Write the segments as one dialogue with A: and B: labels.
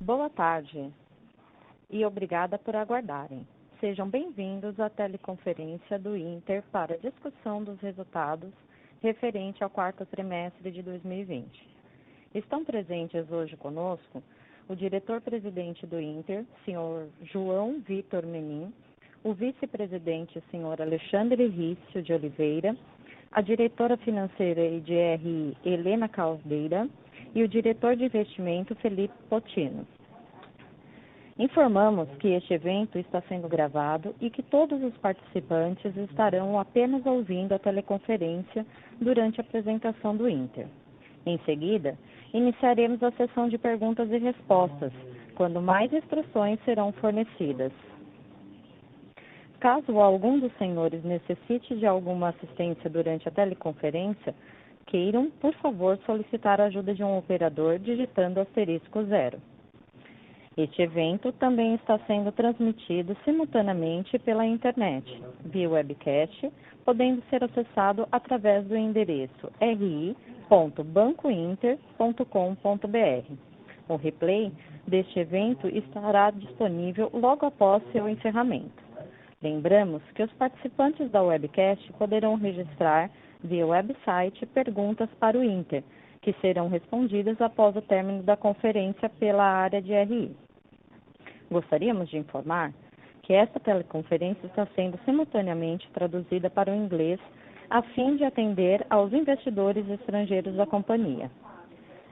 A: Boa tarde e obrigada por aguardarem. Sejam bem-vindos à teleconferência do Inter para a discussão dos resultados referente ao quarto trimestre de 2020. Estão presentes hoje conosco o diretor-presidente do Inter, senhor João Vitor Menin, o vice-presidente, senhor Alexandre Rício de Oliveira, a diretora financeira e de RI, Helena Caldeira, e o diretor de investimento, Felipe Potino. Informamos que este evento está sendo gravado e que todos os participantes estarão apenas ouvindo a teleconferência durante a apresentação do Inter. Em seguida, iniciaremos a sessão de perguntas e respostas, quando mais instruções serão fornecidas. Caso algum dos senhores necessite de alguma assistência durante a teleconferência, queiram, por favor, solicitar a ajuda de um operador digitando *0. Este evento também está sendo transmitido simultaneamente pela internet, via webcast, podendo ser acessado através do endereço ri.bancointer.com.br. O replay deste evento estará disponível logo após seu encerramento. Lembramos que os participantes da webcast poderão registrar via website perguntas para o Inter, que serão respondidas após o término da conferência pela área de RI. Gostaríamos de informar que esta teleconferência está sendo simultaneamente traduzida para o inglês a fim de atender aos investidores estrangeiros da companhia.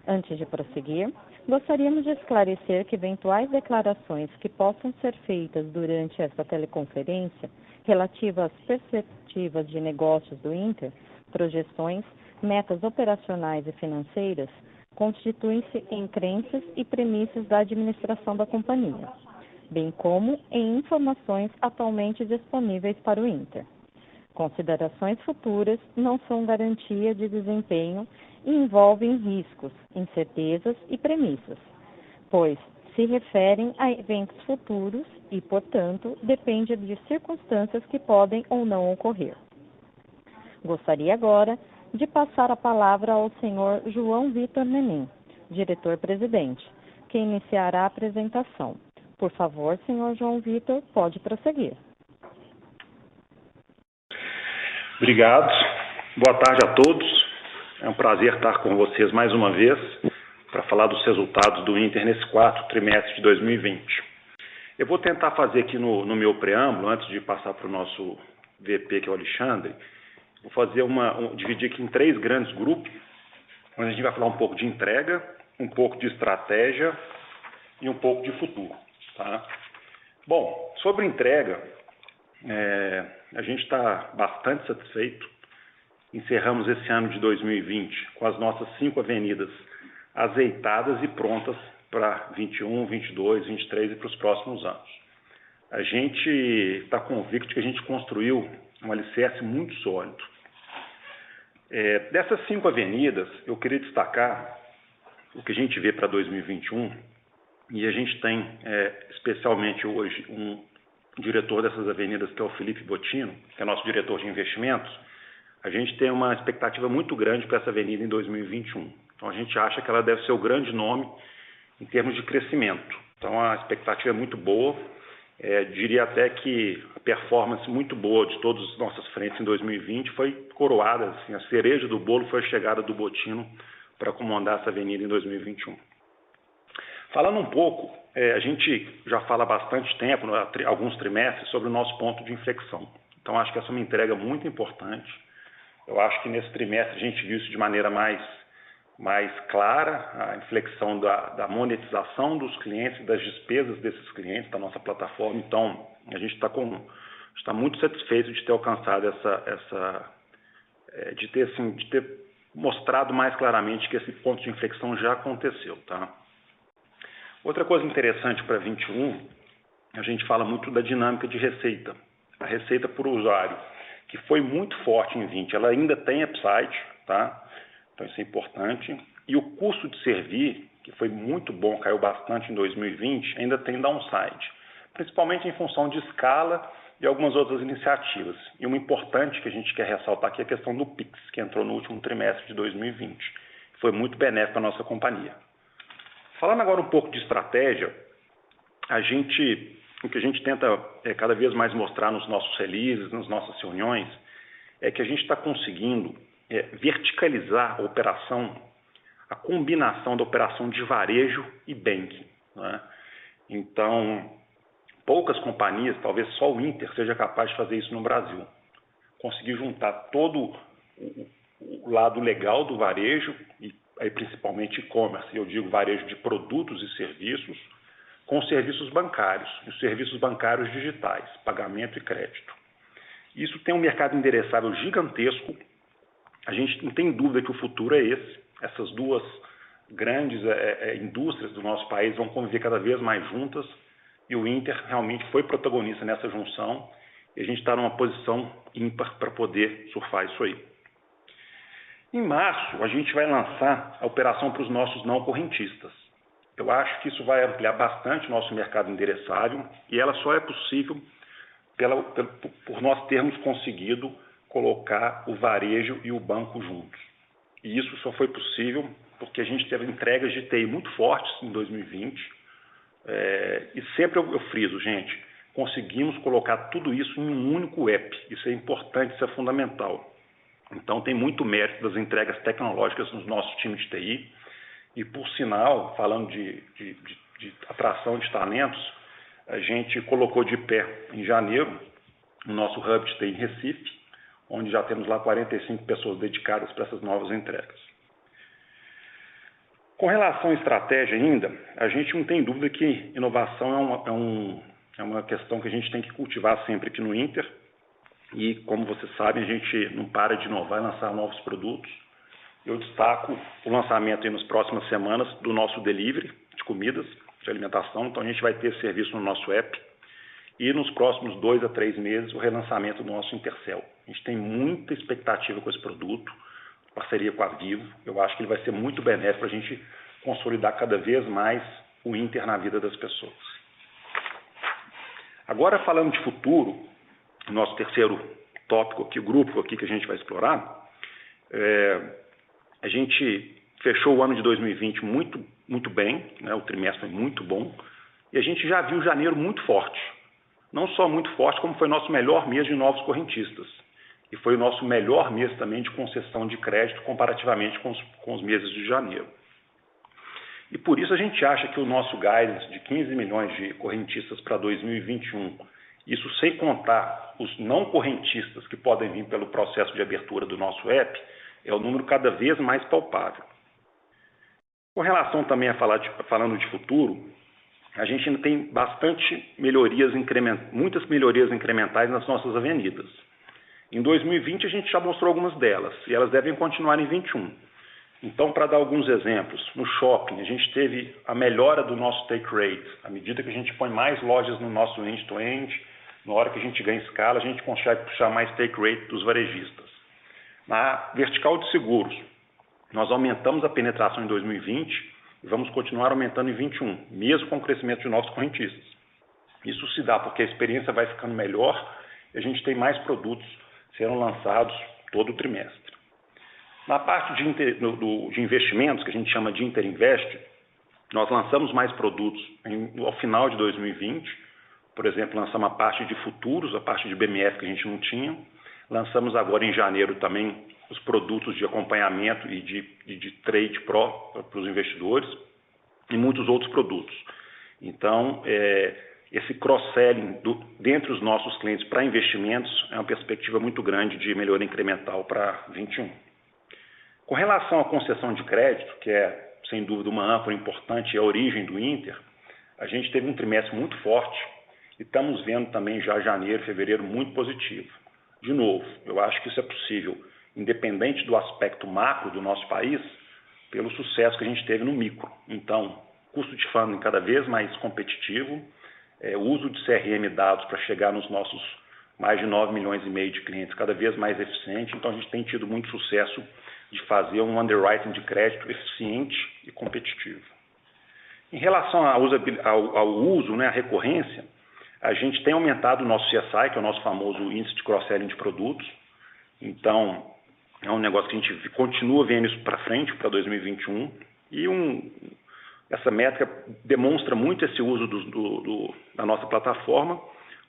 A: Antes de prosseguir, gostaríamos de esclarecer que eventuais declarações que possam ser feitas durante esta teleconferência relativas às perspectivas de negócios do Inter, projeções, metas operacionais e financeiras, constituem-se em crenças e premissas da administração da companhia, bem como em informações atualmente disponíveis para o Inter. Considerações futuras não são garantia de desempenho e envolvem riscos, incertezas e premissas, pois se referem a eventos futuros e, portanto, dependem de circunstâncias que podem ou não ocorrer. Gostaria agora de passar a palavra ao senhor João Vitor Menin, diretor-presidente, que iniciará a apresentação. Por favor, senhor João Vitor, pode prosseguir.
B: Obrigado. Boa tarde a todos. É um prazer estar com vocês mais uma vez para falar dos resultados do Inter nesse quarto trimestre de 2020. Eu vou tentar fazer aqui no meu preâmbulo, antes de passar para o nosso VP, que é o Alexandre, vou fazer dividir aqui em 3 grandes grupos, onde a gente vai falar um pouco de entrega, um pouco de estratégia e um pouco de futuro. Tá? Bom, sobre entrega, a gente está bastante satisfeito. Encerramos esse ano de 2020 com as nossas 5 avenidas azeitadas e prontas para 21, 22, 23 e para os próximos anos. A gente está convicto que a gente construiu um alicerce muito sólido. Dessas 5 avenidas, eu queria destacar o que a gente vê para 2021, e a gente tem especialmente hoje um diretor dessas avenidas, que é o Felipe Potino, que é nosso diretor de investimentos. A gente tem uma expectativa muito grande para essa avenida em 2021. Então, a gente acha que ela deve ser o grande nome em termos de crescimento. Então, a expectativa é muito boa. Diria até que a performance muito boa de todas as nossas frentes em 2020 foi coroada. Assim, a cereja do bolo foi a chegada do Potino para comandar essa avenida em 2021. Falando um pouco, a gente já fala há bastante tempo, alguns trimestres, sobre o nosso ponto de inflexão. Então, acho que essa é uma entrega muito importante. Eu acho que nesse trimestre a gente viu isso de maneira mais clara, a inflexão da monetização dos clientes e das despesas desses clientes da nossa plataforma. Então, a gente está muito satisfeito de ter alcançado de ter mostrado mais claramente que esse ponto de inflexão já aconteceu. Tá? Outra coisa interessante para 2021, a gente fala muito da dinâmica de receita. A receita por usuário, que foi muito forte em 2020, ela ainda tem upside, tá? Então isso é importante. E o custo de servir, que foi muito bom, caiu bastante em 2020, ainda tem downside, principalmente em função de escala e algumas outras iniciativas. E uma importante que a gente quer ressaltar aqui é a questão do Pix, que entrou no último trimestre de 2020. Foi muito benéfico para a nossa companhia. Falando agora um pouco de estratégia, o que a gente tenta cada vez mais mostrar nos nossos releases, nas nossas reuniões, é que a gente está conseguindo verticalizar a operação, a combinação da operação de varejo e banking, né? Então, poucas companhias, talvez só o Inter seja capaz de fazer isso no Brasil. Conseguir juntar todo o lado legal do varejo, e aí principalmente e-commerce, eu digo varejo de produtos e serviços, com os serviços bancários, os serviços bancários digitais, pagamento e crédito. Isso tem um mercado endereçável gigantesco. A gente não tem dúvida que o futuro é esse. Essas duas grandes indústrias do nosso país vão conviver cada vez mais juntas, e o Inter realmente foi protagonista nessa junção, e a gente está numa posição ímpar para poder surfar isso aí. Em março, a gente vai lançar a operação para os nossos não correntistas. Eu acho que isso vai ampliar bastante o nosso mercado endereçável, e ela só é possível por nós termos conseguido colocar o varejo e o banco juntos. E isso só foi possível porque a gente teve entregas de TI muito fortes em 2020, e sempre eu friso, gente, conseguimos colocar tudo isso em um único app. Isso é importante, isso é fundamental. Então tem muito mérito das entregas tecnológicas no nosso time de TI. E por sinal, falando de atração de talentos, a gente colocou de pé em janeiro o nosso Hub de TI em Recife, onde já temos lá 45 pessoas dedicadas para essas novas entregas. Com relação à estratégia ainda, a gente não tem dúvida que inovação é uma questão que a gente tem que cultivar sempre aqui no Inter. E, como vocês sabem, a gente não para de inovar e lançar novos produtos. Eu destaco o lançamento aí nas próximas semanas do nosso delivery de comidas, de alimentação. Então, a gente vai ter esse serviço no nosso app. E nos próximos 2 a 3 meses, o relançamento do nosso Intercel. A gente tem muita expectativa com esse produto, parceria com a Vivo. Eu acho que ele vai ser muito benéfico para a gente consolidar cada vez mais o Inter na vida das pessoas. Agora, falando de futuro, o nosso terceiro tópico aqui, grupo aqui que a gente vai explorar, a gente fechou o ano de 2020 muito bem, né? O trimestre foi muito bom, e a gente já viu janeiro muito forte. Não só muito forte, como foi nosso melhor mês de novos correntistas. E foi o nosso melhor mês também de concessão de crédito comparativamente com os meses de janeiro. E por isso a gente acha que o nosso guidance de 15 milhões de correntistas para 2021, isso sem contar os não correntistas que podem vir pelo processo de abertura do nosso app, é o número cada vez mais palpável. Com relação também falando de futuro, a gente ainda tem muitas melhorias incrementais nas nossas avenidas. Em 2020 a gente já mostrou algumas delas, e elas devem continuar em 2021. Então, para dar alguns exemplos, no shopping a gente teve a melhora do nosso take rate. À medida que a gente põe mais lojas no nosso end-to-end, na hora que a gente ganha escala, a gente consegue puxar mais take rate dos varejistas. Na vertical de seguros, nós aumentamos a penetração em 2020 e vamos continuar aumentando em 2021, mesmo com o crescimento de novos correntistas. Isso se dá porque a experiência vai ficando melhor e a gente tem mais produtos sendo lançados todo o trimestre. Na parte de investimentos, que a gente chama de Interinvest, nós lançamos mais produtos ao final de 2020. Por exemplo, lançamos a parte de futuros, a parte de BMF que a gente não tinha. Lançamos agora em janeiro também os produtos de acompanhamento e de trade pro para os investidores e muitos outros produtos. Então, esse cross-selling dentre os nossos clientes para investimentos é uma perspectiva muito grande de melhoria incremental para 2021. Com relação à concessão de crédito, que é, sem dúvida, uma âncora importante e a origem do Inter, a gente teve um trimestre muito forte e estamos vendo também já janeiro, fevereiro muito positivo. De novo, eu acho que isso é possível, independente do aspecto macro do nosso país, pelo sucesso que a gente teve no micro. Então, custo de funding cada vez mais competitivo, uso de CRM dados para chegar nos nossos mais de 9 milhões e meio de clientes cada vez mais eficiente. Então, a gente tem tido muito sucesso de fazer um underwriting de crédito eficiente e competitivo. Em relação ao uso, né, à recorrência, a gente tem aumentado o nosso CSI, que é o nosso famoso índice de cross-selling de produtos. Então, é um negócio que a gente continua vendo isso para frente, para 2021. E essa métrica demonstra muito esse uso da nossa plataforma.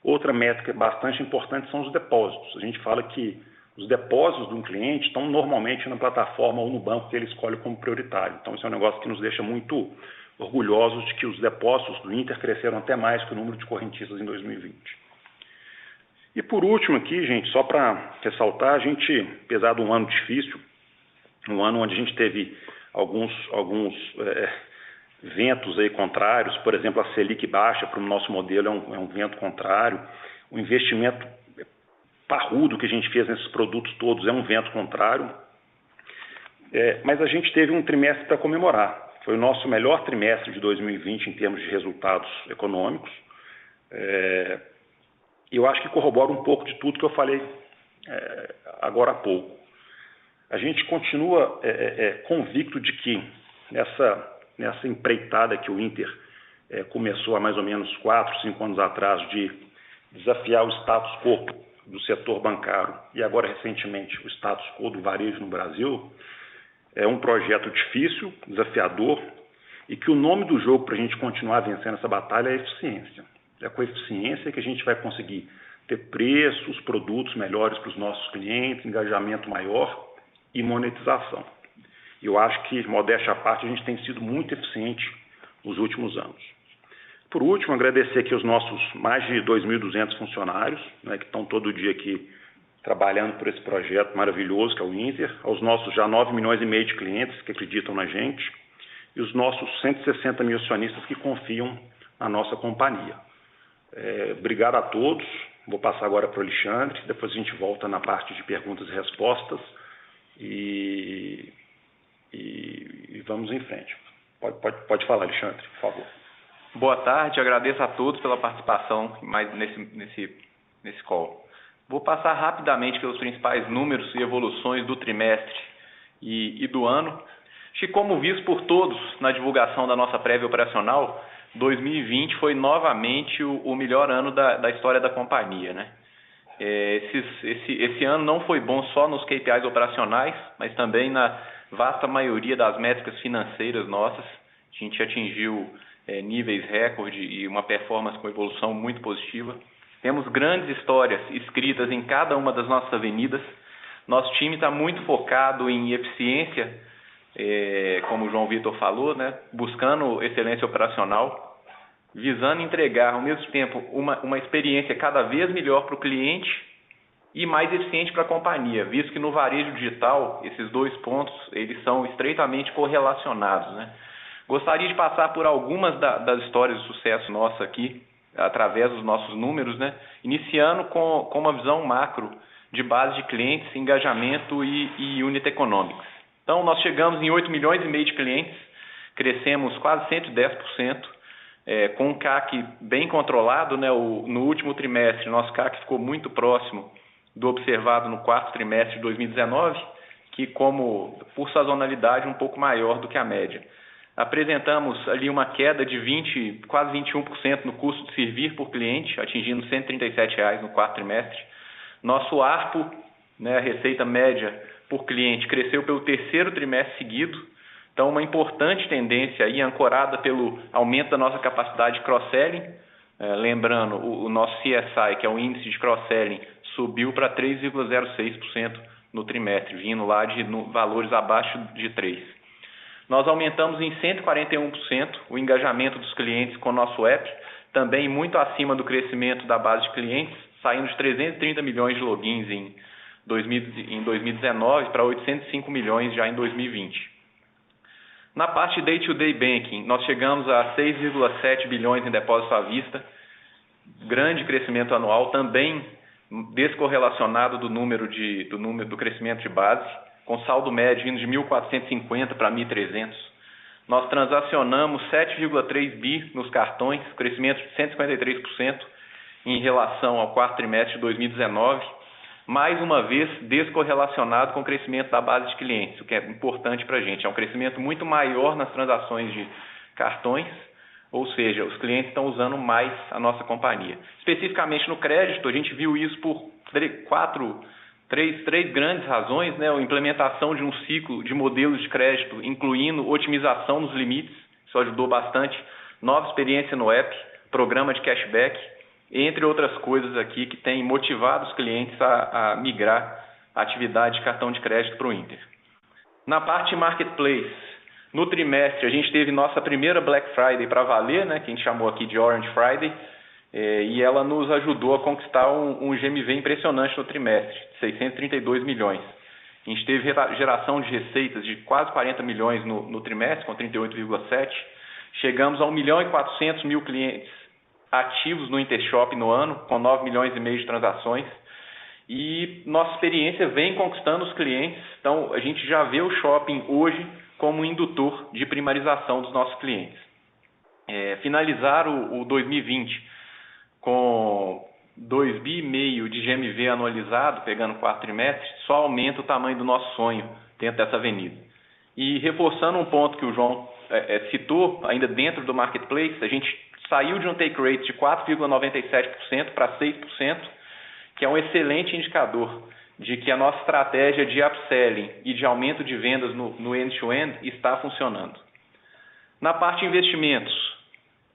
B: Outra métrica bastante importante são os depósitos. A gente fala que os depósitos de um cliente estão normalmente na plataforma ou no banco que ele escolhe como prioritário. Então, isso é um negócio que nos deixa muito orgulhosos de que os depósitos do Inter cresceram até mais que o número de correntistas em 2020. E por último aqui, gente, só para ressaltar, a gente, apesar de um ano difícil, um ano onde a gente teve alguns ventos aí contrários, por exemplo, a Selic baixa para o nosso modelo é um vento contrário, o investimento parrudo que a gente fez nesses produtos todos é um vento contrário, mas a gente teve um trimestre para comemorar. Foi o nosso melhor trimestre de 2020 em termos de resultados econômicos. E eu acho que corrobora um pouco de tudo que eu falei agora há pouco. A gente continua convicto de que nessa empreitada que o Inter começou há mais ou menos 4, 5 anos atrás de desafiar o status quo do setor bancário e agora recentemente o status quo do varejo no Brasil, é um projeto difícil, desafiador, e que o nome do jogo para a gente continuar vencendo essa batalha é a eficiência. É com a eficiência que a gente vai conseguir ter preços, produtos melhores para os nossos clientes, engajamento maior e monetização. E eu acho que, modéstia à parte, a gente tem sido muito eficiente nos últimos anos. Por último, agradecer aqui os nossos mais de 2.200 funcionários, né, que estão todo dia aqui trabalhando por esse projeto maravilhoso que é o Inter, aos nossos já 9,5 milhões de clientes que acreditam na gente e os nossos 160 mil acionistas que confiam na nossa companhia. Obrigado a todos. Vou passar agora para o Alexandre, depois a gente volta na parte de perguntas e respostas e vamos em frente. Pode falar, Alexandre, por favor.
C: Boa tarde, agradeço a todos pela participação mais nesse call. Vou passar rapidamente pelos principais números e evoluções do trimestre e do ano. Acho que, como visto por todos na divulgação da nossa prévia operacional, 2020 foi novamente o melhor ano da história da companhia, né? Esse ano não foi bom só nos KPIs operacionais, mas também na vasta maioria das métricas financeiras nossas. A gente atingiu níveis recorde e uma performance com evolução muito positiva. Temos grandes histórias escritas em cada uma das nossas avenidas. Nosso time está muito focado em eficiência, como o João Vitor falou, né? Buscando excelência operacional, visando entregar ao mesmo tempo uma experiência cada vez melhor para o cliente e mais eficiente para a companhia, visto que no varejo digital esses dois pontos eles são estreitamente correlacionados, né? Gostaria de passar por algumas das histórias de sucesso nossa aqui, através dos nossos números, né? Iniciando com uma visão macro de base de clientes, engajamento e unit economics. Então, nós chegamos em 8,5 milhões de clientes, crescemos quase 110%, com um CAC bem controlado, né? No último trimestre, nosso CAC ficou muito próximo do observado no quarto trimestre de 2019, que, por sazonalidade, um pouco maior do que a média. Apresentamos ali uma queda de quase 21% no custo de servir por cliente, atingindo R$ 137 no quarto trimestre. Nosso ARPU, né, a receita média por cliente, cresceu pelo terceiro trimestre seguido. Então, uma importante tendência aí, ancorada pelo aumento da nossa capacidade de cross-selling. Lembrando, o nosso CSI, que é o índice de cross-selling, subiu para 3,06% no trimestre, vindo lá de valores abaixo de 3%. Nós aumentamos em 141% o engajamento dos clientes com o nosso app, também muito acima do crescimento da base de clientes, saindo de 330 milhões de logins em 2019 para 805 milhões já em 2020. Na parte de day-to-day banking, nós chegamos a 6,7 bilhões em depósitos à vista, grande crescimento anual, também descorrelacionado do crescimento de base, com saldo médio indo de 1.450 para 1.300. Nós transacionamos 7,3 bi nos cartões, crescimento de 153% em relação ao quarto trimestre de 2019, mais uma vez descorrelacionado com o crescimento da base de clientes, o que é importante para a gente. É um crescimento muito maior nas transações de cartões, ou seja, os clientes estão usando mais a nossa companhia. Especificamente no crédito, a gente viu isso por três grandes razões, né? A implementação de um ciclo de modelos de crédito, incluindo otimização dos limites. isso ajudou bastante. Nova experiência no app, programa de cashback, entre outras coisas aqui que tem motivado os clientes a migrar a atividade de cartão de crédito para o Inter. Na parte de marketplace, no trimestre a gente teve nossa primeira Black Friday para valer, né, que a gente chamou aqui de Orange Friday, e ela nos ajudou a conquistar um GMV impressionante no trimestre, de 632 milhões. A gente teve geração de receitas de quase 40 milhões no trimestre, com 38,7. Chegamos a 1.400.000 clientes ativos no Intershop no ano, com 9 milhões e meio de transações. E nossa experiência vem conquistando os clientes. Então, a gente já vê o shopping hoje como um indutor de primarização dos nossos clientes. Finalizar o 2020 com 2,5 bi de GMV anualizado, pegando o quarto trimestre, só aumenta o tamanho do nosso sonho dentro dessa avenida. E reforçando um ponto que o João citou, ainda dentro do marketplace, a gente saiu de um take rate de 4,97% para 6%, que é um excelente indicador de que a nossa estratégia de upselling e de aumento de vendas no end-to-end está funcionando. Na parte de investimentos,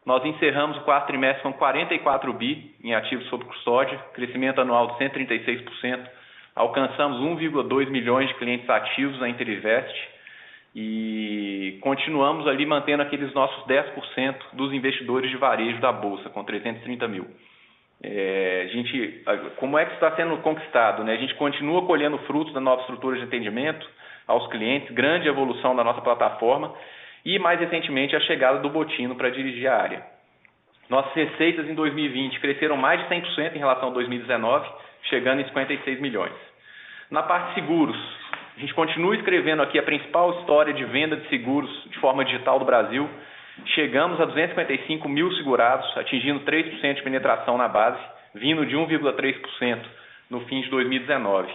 C: nós encerramos o quarto trimestre com 44 bi em ativos sob custódia, crescimento anual de 136%, alcançamos 1,2 milhões de clientes ativos na Interinvest e continuamos ali mantendo aqueles nossos 10% dos investidores de varejo da Bolsa, com 330 mil. Como é que está sendo conquistado, né? A gente continua colhendo frutos da nova estrutura de atendimento aos clientes, grande evolução da nossa plataforma e, mais recentemente, a chegada do Botino para dirigir a área. Nossas receitas em 2020 cresceram mais de 100% em relação a 2019, chegando em 56 milhões. Na parte de seguros, a gente continua escrevendo aqui a principal história de venda de seguros de forma digital do Brasil. Chegamos a 255 mil segurados, atingindo 3% de penetração na base, vindo de 1,3% no fim de 2019.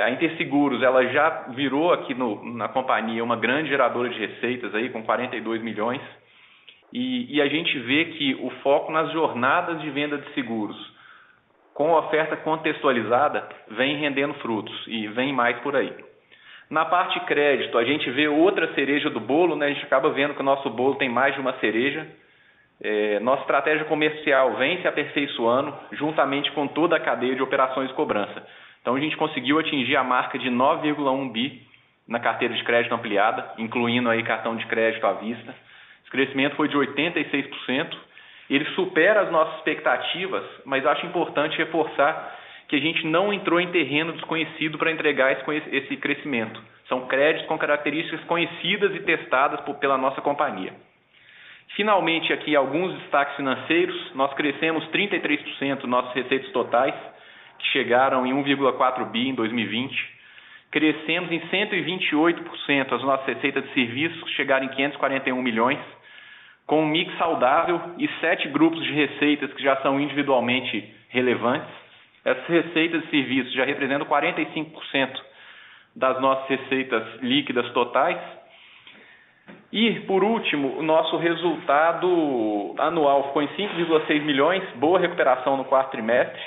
C: A Interseguros ela já virou aqui na companhia uma grande geradora de receitas, aí, com 42 milhões. E a gente vê que o foco nas jornadas de venda de seguros, com oferta contextualizada, vem rendendo frutos e vem mais por aí. Na parte de crédito, a gente vê outra cereja do bolo, né? A gente acaba vendo que o nosso bolo tem mais de uma cereja. Nossa estratégia comercial vem se aperfeiçoando, juntamente com toda a cadeia de operações de cobrança. Então, a gente conseguiu atingir a marca de 9,1 bi na carteira de crédito ampliada, incluindo aí cartão de crédito à vista. Esse crescimento foi de 86%. Ele supera as nossas expectativas, mas acho importante reforçar que a gente não entrou em terreno desconhecido para entregar esse crescimento. São créditos com características conhecidas e testadas pela nossa companhia. Finalmente, aqui alguns destaques financeiros. Nós crescemos 33% nossas receitas totais, que chegaram em 1,4 bi em 2020. Crescemos em 128% as nossas receitas de serviços, que chegaram em 541 milhões, com um mix saudável e 7 grupos de receitas que já são individualmente relevantes. Essas receitas de serviços já representam 45% das nossas receitas líquidas totais. E, por último, o nosso resultado anual ficou em 5,6 milhões, boa recuperação no quarto trimestre.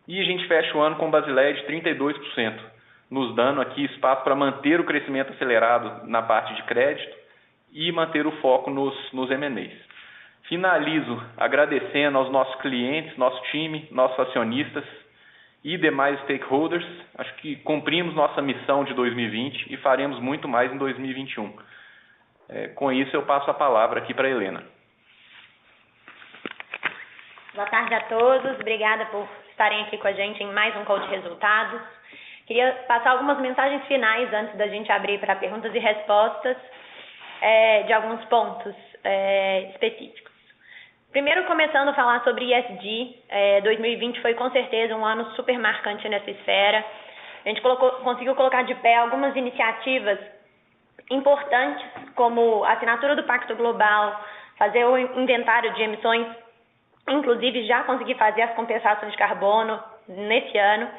C: E a gente fecha o ano com Basileia de 32%, nos dando aqui espaço para manter o crescimento acelerado na parte de crédito e manter o foco nos M&As. Finalizo agradecendo aos nossos clientes, nosso time, nossos acionistas e demais stakeholders. Acho que cumprimos nossa missão de 2020 e faremos muito mais em 2021. Com isso, eu passo a palavra aqui para a Helena.
D: Boa tarde a todos. Obrigada por estarem aqui com a gente em mais um call de resultados. Queria passar algumas mensagens finais antes da gente abrir para perguntas e respostas de alguns pontos específicos. Primeiro, começando a falar sobre ESG, 2020 foi com certeza um ano super marcante nessa esfera. A gente conseguiu colocar de pé algumas iniciativas importantes, como a assinatura do Pacto Global, fazer o inventário de emissões, inclusive já consegui fazer as compensações de carbono nesse ano.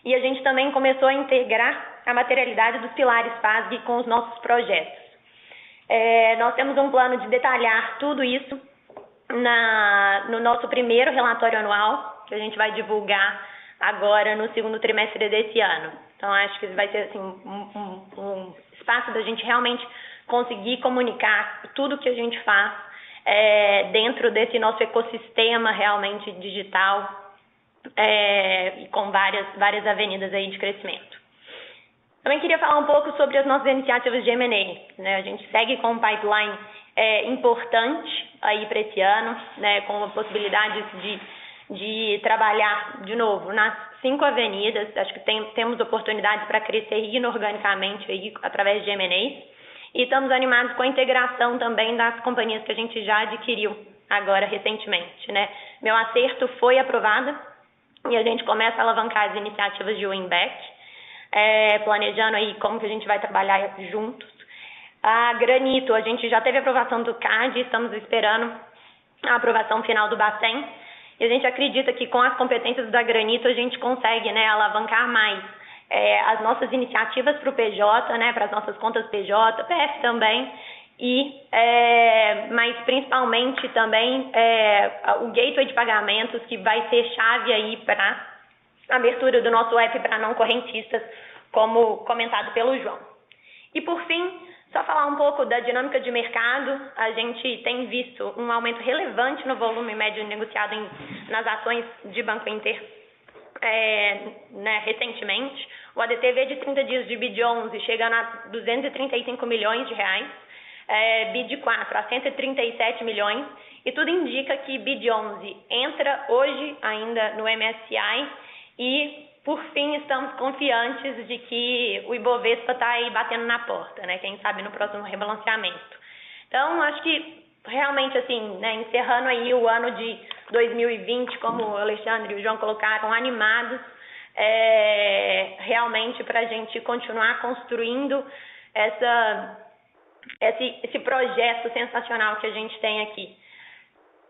D: E a gente também começou a integrar a materialidade dos pilares FASB com os nossos projetos. Nós temos um plano de detalhar tudo isso no nosso primeiro relatório anual, que a gente vai divulgar agora no segundo trimestre desse ano. Então, acho que vai ser assim, um espaço da gente realmente conseguir comunicar tudo que a gente faz dentro desse nosso ecossistema realmente digital e com várias avenidas aí de crescimento. Também queria falar um pouco sobre as nossas iniciativas de M&A, né? A gente segue com um pipeline importante aí para esse ano, né? Com possibilidades de trabalhar de novo nas 5 avenidas. Acho que temos oportunidades para crescer inorganicamente aí através de M&A. E estamos animados com a integração também das companhias que a gente já adquiriu agora recentemente, né? Meu Acerto foi aprovada e a gente começa a alavancar as iniciativas de win-back, planejando aí como que a gente vai trabalhar juntos. A Granito, a gente já teve a aprovação do CAD, estamos esperando a aprovação final do Bacen, e a gente acredita que com as competências da Granito a gente consegue, né, alavancar mais as nossas iniciativas para o PJ, né, para as nossas contas PJ, PF também, mas principalmente também o gateway de pagamentos, que vai ser chave aí para a abertura do nosso app para não correntistas, como comentado pelo João. E por fim, só falar um pouco da dinâmica de mercado. A gente tem visto um aumento relevante no volume médio negociado nas ações de Banco Inter recentemente. O ADTV de 30 dias de BID 11 chega a 235 milhões de reais, BID 4 a 137 milhões, e tudo indica que BID 11 entra hoje ainda no MSCI e, por fim, estamos confiantes de que o Ibovespa está aí batendo na porta, né? Quem sabe no próximo rebalanceamento. Então, acho que realmente, assim, né, encerrando aí o ano de 2020, como o Alexandre e o João colocaram, animados, realmente para a gente continuar construindo esse projeto sensacional que a gente tem aqui.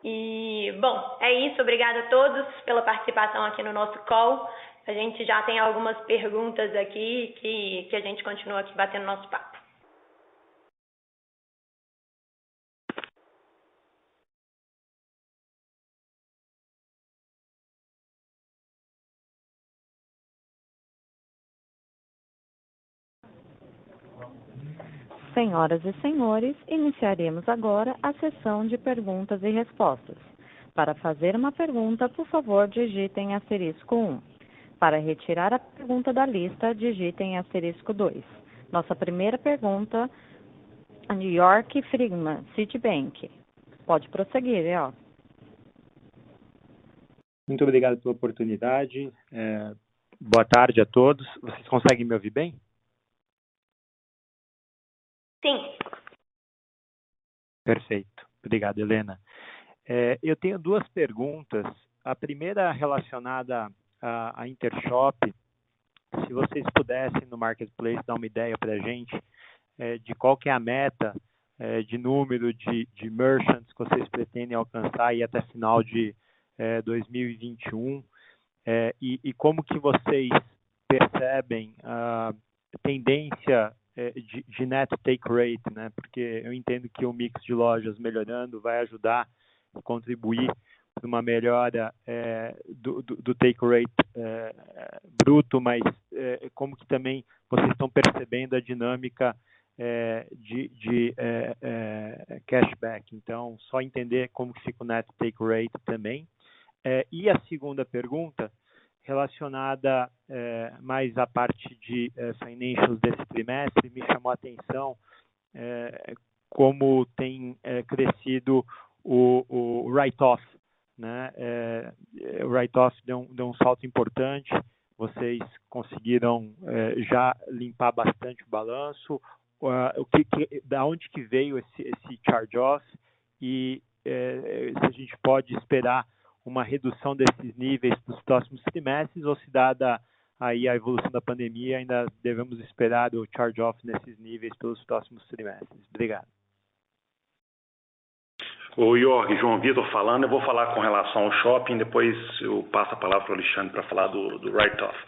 D: E, bom, é isso. Obrigada a todos pela participação aqui no nosso call. A gente já tem algumas perguntas aqui que a gente continua aqui batendo nosso papo.
A: Senhoras e senhores, iniciaremos agora a sessão de perguntas e respostas. Para fazer uma pergunta, por favor, digitem *1. Para retirar a pergunta da lista, digitem *2. Nossa primeira pergunta, York Friedman, Citibank. Pode prosseguir, ó.
E: Muito obrigado pela oportunidade. Boa tarde a todos. Vocês conseguem me ouvir bem?
D: Sim.
E: Perfeito. Obrigado, Helena. Eu tenho 2 perguntas. A primeira relacionada à Intershop. Se vocês pudessem no Marketplace dar uma ideia para a gente de qual que é a meta de número de merchants que vocês pretendem alcançar aí até final de 2021 e como que vocês percebem a tendência de net take rate, né? Porque eu entendo que o mix de lojas melhorando vai ajudar a contribuir para uma melhora do take rate bruto, mas como que também vocês estão percebendo a dinâmica de cashback. Então, só entender como que fica o net take rate também. E a segunda pergunta, relacionada mais à parte de financials desse trimestre, me chamou a atenção como tem crescido o write-off, né? O write-off deu um salto importante, vocês conseguiram já limpar bastante o balanço, da onde que veio esse charge-off e se a gente pode esperar uma redução desses níveis nos próximos trimestres ou se dada aí a evolução da pandemia ainda devemos esperar o charge-off nesses níveis pelos próximos trimestres. Obrigado.
B: O Jorge, João Vitor falando, eu vou falar com relação ao shopping, depois eu passo a palavra para o Alexandre para falar do write-off.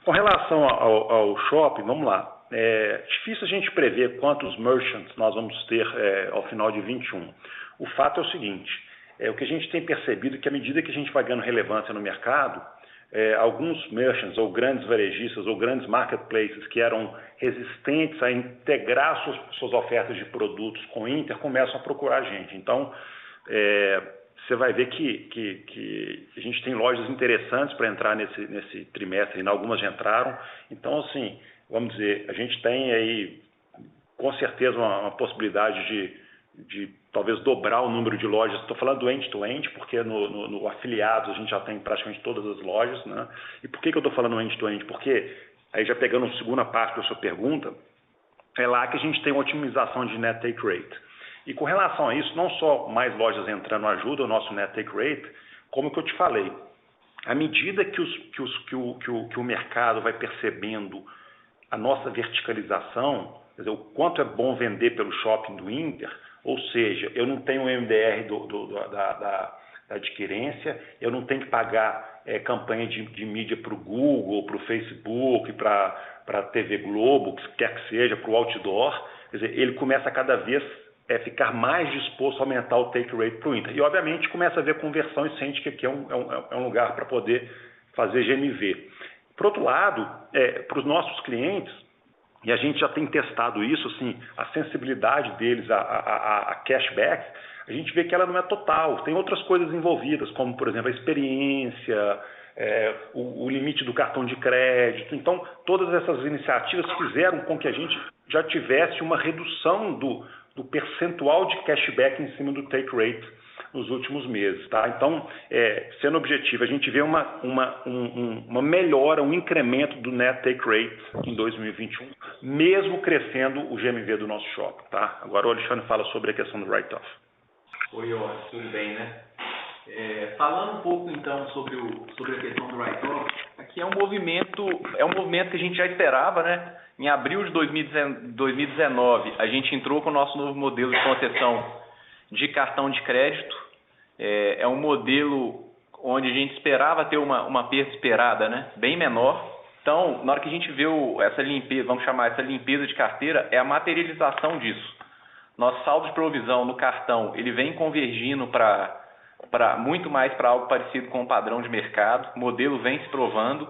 B: Com relação ao shopping, vamos lá. É difícil a gente prever quantos merchants nós vamos ter ao final de 21. O fato é o seguinte, o que a gente tem percebido é que à medida que a gente vai ganhando relevância no mercado, alguns merchants ou grandes varejistas ou grandes marketplaces que eram resistentes a integrar suas ofertas de produtos com o Inter começam a procurar a gente. Então, você vai ver que a gente tem lojas interessantes para entrar nesse trimestre, e algumas já entraram. Então, assim, vamos dizer, a gente tem aí, com certeza, uma possibilidade de talvez dobrar o número de lojas. Estou falando do end-to-end, porque no afiliados a gente já tem praticamente todas as lojas, né? E por que eu estou falando end-to-end? Porque, aí já pegando a segunda parte da sua pergunta, é lá que a gente tem uma otimização de net take rate. E com relação a isso, não só mais lojas entrando ajuda o nosso net take rate, como que eu te falei, à medida que o mercado vai percebendo a nossa verticalização, quer dizer, o quanto é bom vender pelo shopping do Inter, ou seja, eu não tenho o MDR da adquirência, eu não tenho que pagar campanha de mídia para o Google, para o Facebook, para a TV Globo, o que quer que seja, para o outdoor. Quer dizer, ele começa a cada vez ficar mais disposto a aumentar o take rate para o Inter. E, obviamente, começa a ver conversão e sente que aqui é um lugar para poder fazer GMV. Por outro lado, para os nossos clientes, e a gente já tem testado isso, assim, a sensibilidade deles a cashback, a gente vê que ela não é total. Tem outras coisas envolvidas, como, por exemplo, a experiência, o limite do cartão de crédito. Então, todas essas iniciativas fizeram com que a gente já tivesse uma redução do percentual de cashback em cima do take rate nos últimos meses, tá? Então, sendo objetivo, a gente vê uma melhora, um incremento do net take rate em 2021, mesmo crescendo o GMV do nosso shopping, tá? Agora o Alexandre fala sobre a questão do write-off.
C: Oi, tudo bem, né? Falando um pouco então sobre a questão do write-off, aqui é um movimento que a gente já esperava, né? Em abril de 2019, a gente entrou com o nosso novo modelo de concessão de cartão de crédito. É um modelo onde a gente esperava ter uma perda esperada, né? Bem menor. Então, na hora que a gente vê essa limpeza, vamos chamar essa limpeza de carteira, é a materialização disso. Nosso saldo de provisão no cartão, ele vem convergindo muito mais para algo parecido com o padrão de mercado. O modelo vem se provando.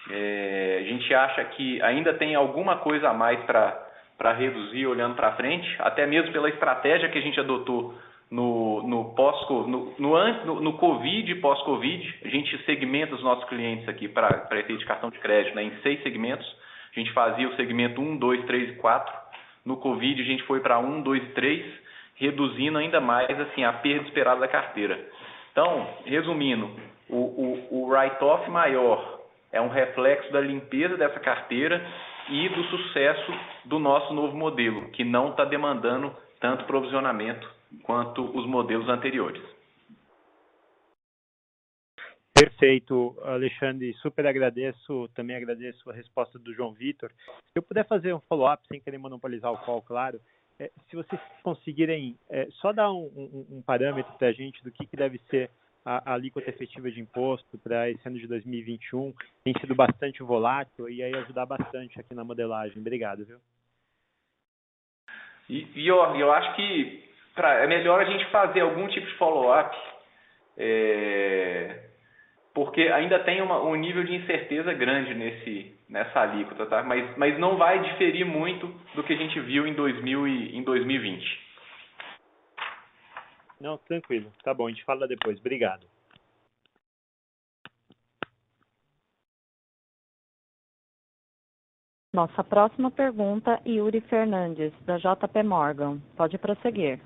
C: A gente acha que ainda tem alguma coisa a mais para reduzir olhando para frente, até mesmo pela estratégia que a gente adotou no Covid e pós-Covid. A gente segmenta os nossos clientes aqui para efeito de cartão de crédito, né, em 6 segmentos. A gente fazia o segmento 1, 2, 3 e 4. No Covid a gente foi para 1, 2 e 3, reduzindo ainda mais assim, a perda esperada da carteira. Então, resumindo, o write-off maior é um reflexo da limpeza dessa carteira e do sucesso do nosso novo modelo, que não está demandando tanto provisionamento quanto os modelos anteriores.
E: Perfeito, Alexandre. Super agradeço, também agradeço a resposta do João Vitor. Se eu puder fazer um follow-up, sem querer monopolizar o call, claro, se vocês conseguirem só dar um parâmetro para a gente do que deve ser a alíquota efetiva de imposto para esse ano de 2021, tem sido bastante volátil e aí ajudar bastante aqui na modelagem. Obrigado, viu?
C: E eu acho que é melhor a gente fazer algum tipo de follow-up, porque ainda tem um nível de incerteza grande nessa alíquota, tá? Mas não vai diferir muito do que a gente viu em 2020.
E: Não, tranquilo. Tá bom, a gente fala depois. Obrigado.
A: Nossa próxima pergunta, Yuri Fernandes, da JP Morgan. Pode prosseguir.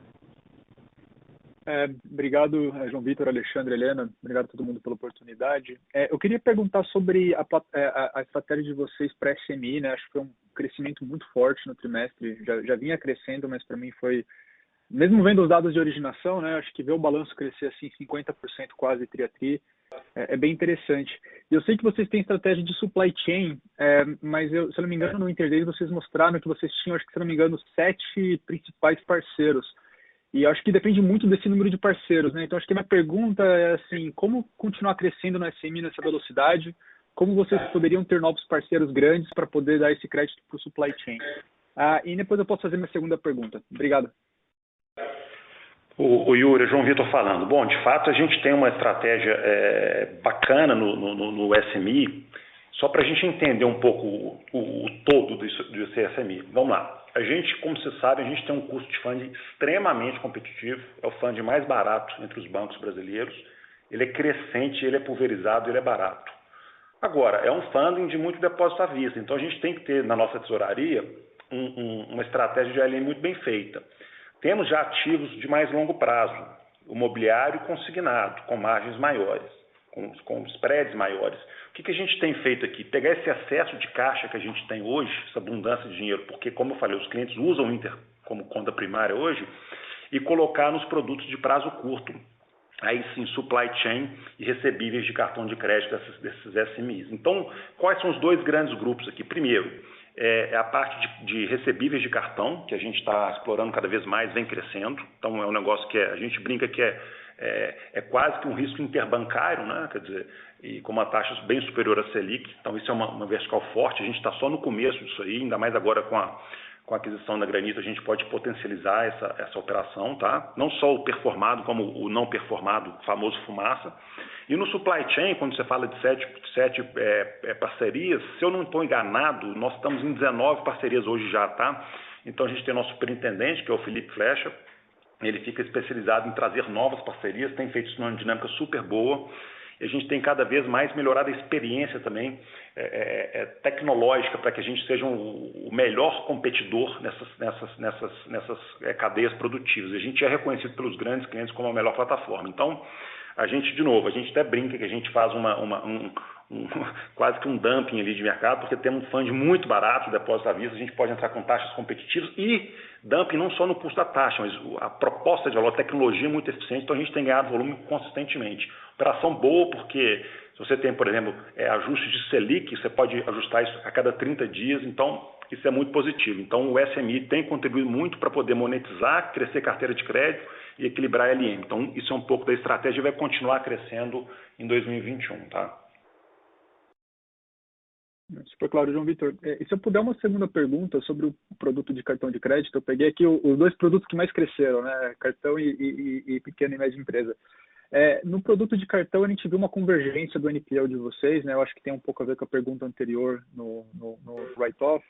F: Obrigado, João Vitor, Alexandre, Helena. Obrigado a todo mundo pela oportunidade. Eu queria perguntar sobre a estratégia de vocês para SMI, né? Acho que foi um crescimento muito forte no trimestre. Já vinha crescendo, mas para mim foi... Mesmo vendo os dados de originação, né? Acho que ver o balanço crescer assim 50% quase tri-a-tri é bem interessante. E eu sei que vocês têm estratégia de supply chain, mas se eu não me engano, no Interday vocês mostraram que vocês tinham, acho que se eu não me engano, 7 principais parceiros. E acho que depende muito desse número de parceiros, né? Então, acho que a minha pergunta é assim, como continuar crescendo no SMI nessa velocidade? Como vocês poderiam ter novos parceiros grandes para poder dar esse crédito para o supply chain? E depois eu posso fazer minha segunda pergunta. Obrigado.
B: O Yuri, João Vitor falando. Bom, de fato, a gente tem uma estratégia bacana no SMI, só para a gente entender um pouco o todo do CSMI. Vamos lá. A gente, como você sabe, a gente tem um custo de funding extremamente competitivo, é o funding mais barato entre os bancos brasileiros, ele é crescente, ele é pulverizado, ele é barato. Agora, é um funding de muito depósito à vista, então a gente tem que ter na nossa tesouraria uma estratégia de ALM muito bem feita. Temos já ativos de mais longo prazo, o mobiliário consignado, com margens maiores, com spreads maiores. O que a gente tem feito aqui? Pegar esse excesso de caixa que a gente tem hoje, essa abundância de dinheiro, porque, como eu falei, os clientes usam o Inter como conta primária hoje, e colocar nos produtos de prazo curto. Aí sim, supply chain e recebíveis de cartão de crédito desses SMIs. Então, quais são os dois grandes grupos aqui? Primeiro, é a parte de recebíveis de cartão, que a gente está explorando cada vez mais, vem crescendo. Então, é um negócio que a gente brinca que é quase que um risco interbancário, né? Quer dizer, e com uma taxa bem superior à Selic. Então, isso é uma vertical forte. A gente está só no começo disso aí, ainda mais agora com a aquisição da Granito, a gente pode potencializar essa operação, tá? Não só o performado, como o não performado, o famoso fumaça. E no supply chain, quando você fala de sete parcerias, se eu não estou enganado, nós estamos em 19 parcerias hoje já, tá? Então a gente tem nosso superintendente, que é o Felipe Flecha, ele fica especializado em trazer novas parcerias, tem feito isso numa dinâmica super boa. E a gente tem cada vez mais melhorado a experiência também tecnológica para que a gente seja o melhor competidor nessas cadeias produtivas. A gente é reconhecido pelos grandes clientes como a melhor plataforma. Então, a gente, de novo, a gente até brinca que a gente faz quase que um dumping ali de mercado, porque temos um funding muito barato, depósito à vista, a gente pode entrar com taxas competitivas e dumping não só no custo da taxa, mas a proposta de valor, a tecnologia é muito eficiente, então a gente tem ganhado volume consistentemente. Operação boa, porque se você tem, por exemplo, ajustes de Selic, você pode ajustar isso a cada 30 dias, então isso é muito positivo. Então o SMI tem contribuído muito para poder monetizar, crescer carteira de crédito e equilibrar a LM. Então isso é um pouco da estratégia e vai continuar crescendo em 2021, tá?
F: Super claro, João Vitor. E se eu puder uma segunda pergunta sobre o produto de cartão de crédito, eu peguei aqui os dois produtos que mais cresceram, né? Cartão e pequena e média empresa. No produto de cartão, a gente viu uma convergência do NPL de vocês, né? Eu acho que tem um pouco a ver com a pergunta anterior no write-off.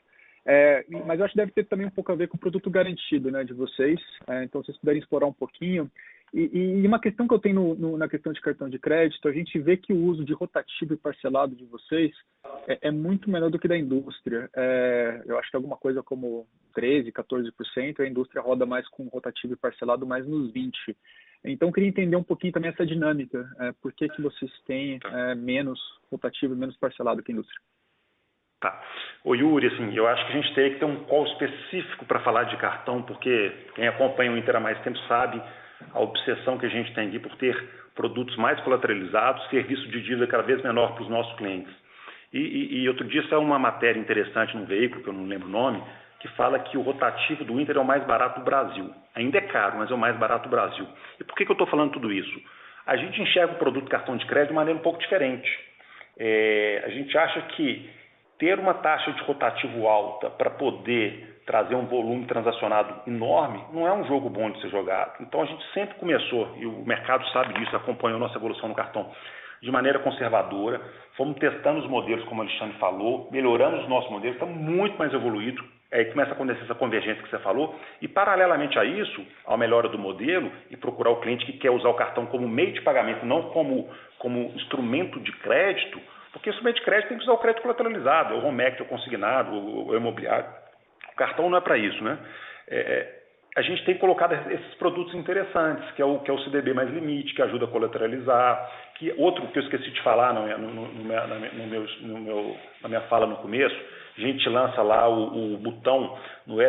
F: Mas eu acho que deve ter também um pouco a ver com o produto garantido, né, de vocês. Então, se vocês puderem explorar um pouquinho. E uma questão que eu tenho na questão de cartão de crédito, a gente vê que o uso de rotativo e parcelado de vocês é muito menor do que da indústria. Eu acho que alguma coisa como 13%, 14%, a indústria roda mais com rotativo e parcelado mais nos 20%. Então, eu queria entender um pouquinho também essa dinâmica. Por que vocês têm menos rotativo e menos parcelado que a indústria?
B: Tá. Ô Yuri, assim, eu acho que a gente teria que ter um call específico para falar de cartão, porque quem acompanha o Inter há mais tempo sabe a obsessão que a gente tem aqui por ter produtos mais colateralizados, serviço de dívida cada vez menor para os nossos clientes. E outro dia saiu uma matéria interessante num veículo, que eu não lembro o nome, que fala que o rotativo do Inter é o mais barato do Brasil. Ainda é caro, mas é o mais barato do Brasil. E por que eu estou falando tudo isso? A gente enxerga o produto cartão de crédito de maneira um pouco diferente. A gente acha que ter uma taxa de rotativo alta para poder trazer um volume transacionado enorme não é um jogo bom de ser jogado. Então a gente sempre começou, e o mercado sabe disso, acompanhou nossa evolução no cartão de maneira conservadora, fomos testando os modelos, como o Alexandre falou, melhoramos os nossos modelos, estamos muito mais evoluídos, aí começa a acontecer essa convergência que você falou, e paralelamente a isso, ao melhora do modelo, e procurar o cliente que quer usar o cartão como meio de pagamento, não como instrumento de crédito, porque o instrumento de crédito tem que usar o crédito colateralizado, o home equity, o consignado, o imobiliário. O cartão não é para isso, né? A gente tem colocado esses produtos interessantes, que é o CDB mais limite, que ajuda a colateralizar, outro que eu esqueci de falar na minha fala no começo, a gente lança lá o botão